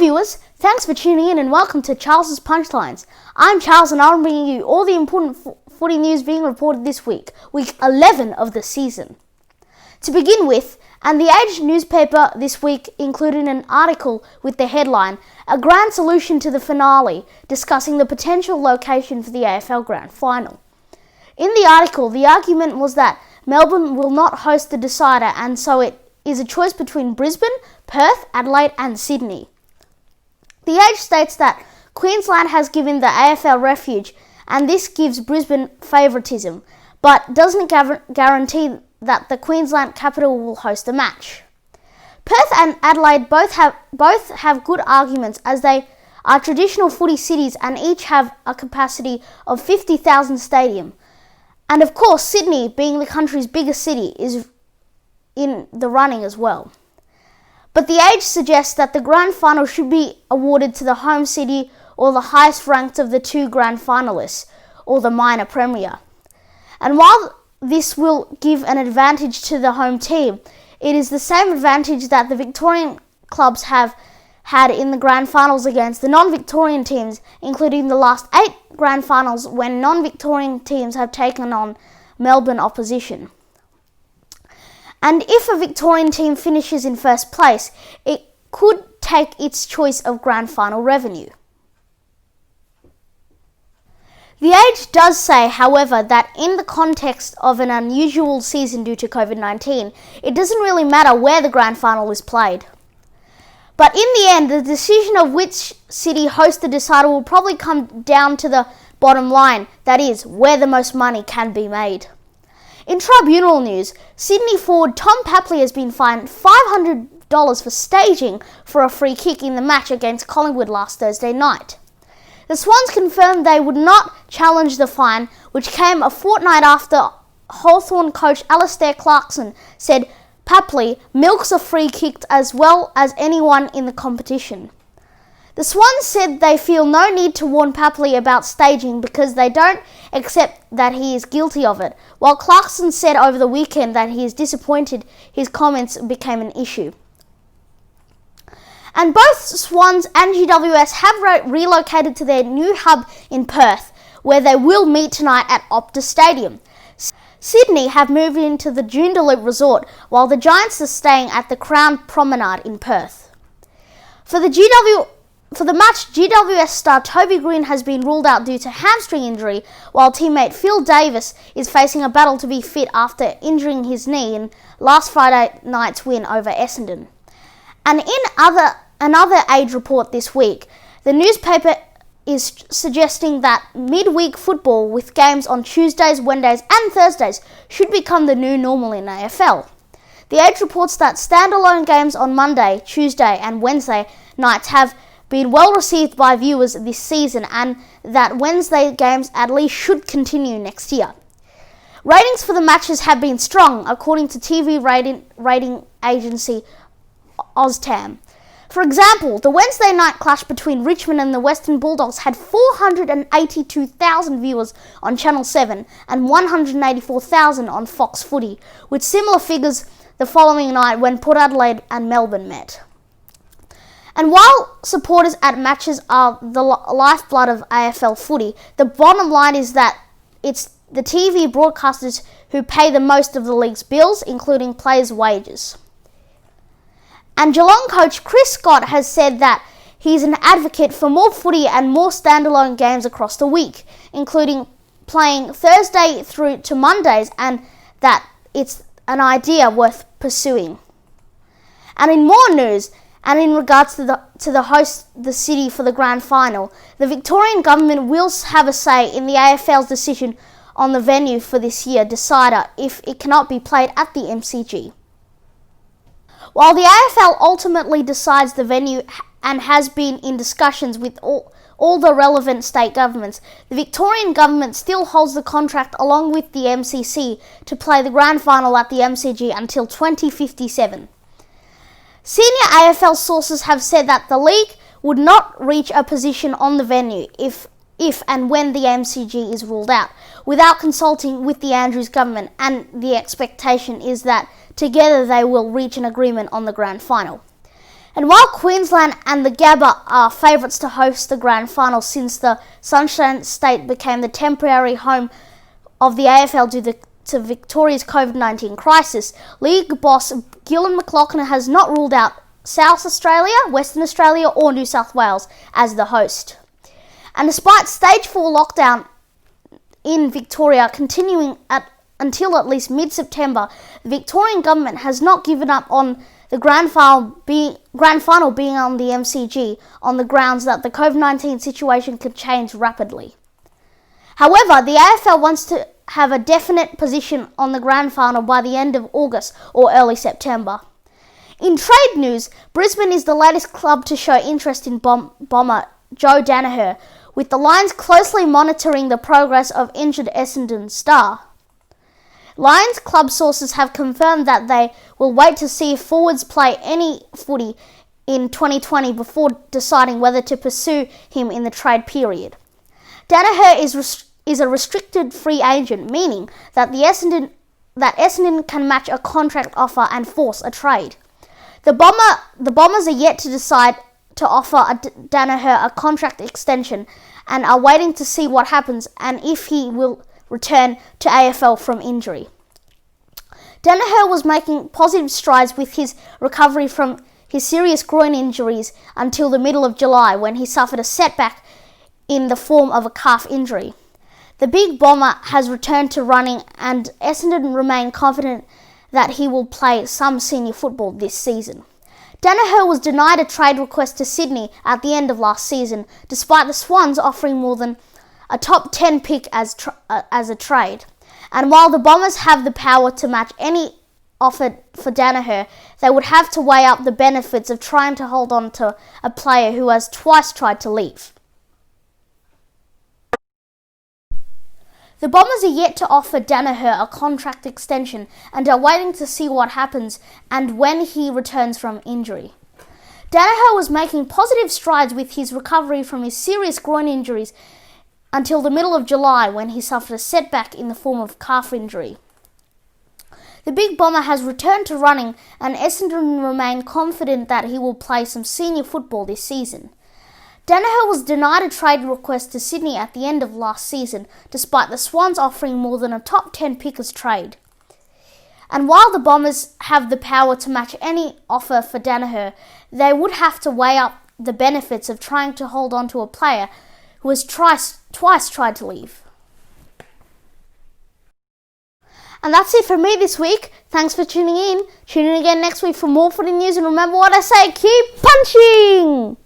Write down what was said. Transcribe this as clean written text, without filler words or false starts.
viewers, thanks for tuning in and welcome to Charles's Punchlines. I'm Charles and I'm bringing you all the important footy news being reported this week 11 of the season. To begin with, and the Age newspaper this week included an article with the headline, "A Grand Solution to the Finale," discussing the potential location for the AFL Grand Final. In the article, the argument was that Melbourne will not host the decider and so it is a choice between Brisbane, Perth, Adelaide and Sydney. The Age states that Queensland has given the AFL refuge and this gives Brisbane favouritism, but doesn't guarantee that the Queensland capital will host the match. Perth and Adelaide both have good arguments as they are traditional footy cities and each have a capacity of 50,000 stadium. And of course, Sydney, being the country's biggest city, is in the running as well. But the Age suggests that the grand final should be awarded to the home city or the highest ranked of the two grand finalists, or the minor premier. And while this will give an advantage to the home team, it is the same advantage that the Victorian clubs have had in the grand finals against the non-Victorian teams, including the last 8 grand finals when non-Victorian teams have taken on Melbourne opposition. And if a Victorian team finishes in first place, it could take its choice of grand final revenue. The Age does say, however, that in the context of an unusual season due to COVID-19, it doesn't really matter where the grand final is played. But in the end, the decision of which city hosts the decider will probably come down to the bottom line, that is, where the most money can be made. In tribunal news, Sydney forward Tom Papley has been fined $500 for staging for a free kick in the match against Collingwood last Thursday night. The Swans confirmed they would not challenge the fine, which came a fortnight after Hawthorn coach Alastair Clarkson said Papley milks a free kick as well as anyone in the competition. The Swans said they feel no need to warn Papley about staging because they don't accept that he is guilty of it, while Clarkson said over the weekend that he is disappointed his comments became an issue. And both Swans and GWS have relocated to their new hub in Perth, where they will meet tonight at Optus Stadium. Sydney have moved into the Joondalup Resort, while the Giants are staying at the Crown Promenade in Perth. For the match, GWS star Toby Green has been ruled out due to hamstring injury, while teammate Phil Davis is facing a battle to be fit after injuring his knee in last Friday night's win over Essendon. And in another Age report this week, the newspaper is suggesting that midweek football with games on Tuesdays, Wednesdays and Thursdays should become the new normal in AFL. The Age reports that standalone games on Monday, Tuesday and Wednesday nights have been well received by viewers this season and that Wednesday games at least should continue next year. Ratings for the matches have been strong, according to TV rating agency Oztam. For example, the Wednesday night clash between Richmond and the Western Bulldogs had 482,000 viewers on Channel 7 and 184,000 on Fox Footy, with similar figures the following night when Port Adelaide and Melbourne met. And while supporters at matches are the lifeblood of AFL footy, the bottom line is that it's the TV broadcasters who pay the most of the league's bills, including players' wages. And Geelong coach Chris Scott has said that he's an advocate for more footy and more standalone games across the week, including playing Thursday through to Mondays, and that it's an idea worth pursuing. And in more news, and in regards to the host, the city for the grand final, the Victorian government will have a say in the AFL's decision on the venue for this year's decider if it cannot be played at the MCG. While the AFL ultimately decides the venue and has been in discussions with all the relevant state governments, the Victorian government still holds the contract along with the MCC to play the grand final at the MCG until 2057. Senior AFL sources have said that the league would not reach a position on the venue if and when the MCG is ruled out, without consulting with the Andrews government, and the expectation is that together they will reach an agreement on the grand final. And while Queensland and the Gabba are favourites to host the grand final since the Sunshine State became the temporary home of the AFL due to Victoria's COVID-19 crisis, league boss Gillan McLachlan has not ruled out South Australia, Western Australia or New South Wales as the host. And despite stage 4 lockdown in Victoria continuing until at least mid-September, the Victorian government has not given up on the grand final being on the MCG on the grounds that the COVID-19 situation could change rapidly. However, the AFL wants to have a definite position on the grand final by the end of August or early September. In trade news, Brisbane is the latest club to show interest in bomber Joe Daniher, with the Lions closely monitoring the progress of injured Essendon star. Lions club sources have confirmed that they will wait to see if forwards play any footy in 2020 before deciding whether to pursue him in the trade period. Daniher is a restricted free agent, meaning that Essendon can match a contract offer and force a trade. The Bombers are yet to decide to offer Daniher a contract extension and are waiting to see what happens and if he will return to AFL from injury. Daniher was making positive strides with his recovery from his serious groin injuries until the middle of July, when he suffered a setback in the form of a calf injury. The big bomber has returned to running, and Essendon remain confident that he will play some senior football this season. Daniher was denied a trade request to Sydney at the end of last season, despite the Swans offering more than a top 10 pick as a trade. And while the Bombers have the power to match any offer for Daniher, they would have to weigh up the benefits of trying to hold on to a player who has twice tried to leave. The Bombers are yet to offer Daniher a contract extension and are waiting to see what happens and when he returns from injury. Daniher was making positive strides with his recovery from his serious groin injuries until the middle of July, when he suffered a setback in the form of calf injury. The big bomber has returned to running, and Essendon remain confident that he will play some senior football this season. Daniher was denied a trade request to Sydney at the end of last season, despite the Swans offering more than a top 10 pick as trade. And while the Bombers have the power to match any offer for Daniher, they would have to weigh up the benefits of trying to hold on to a player who has twice tried to leave. And that's it for me this week. Thanks for tuning in. Tune in again next week for more footy news, and remember what I say, keep punching!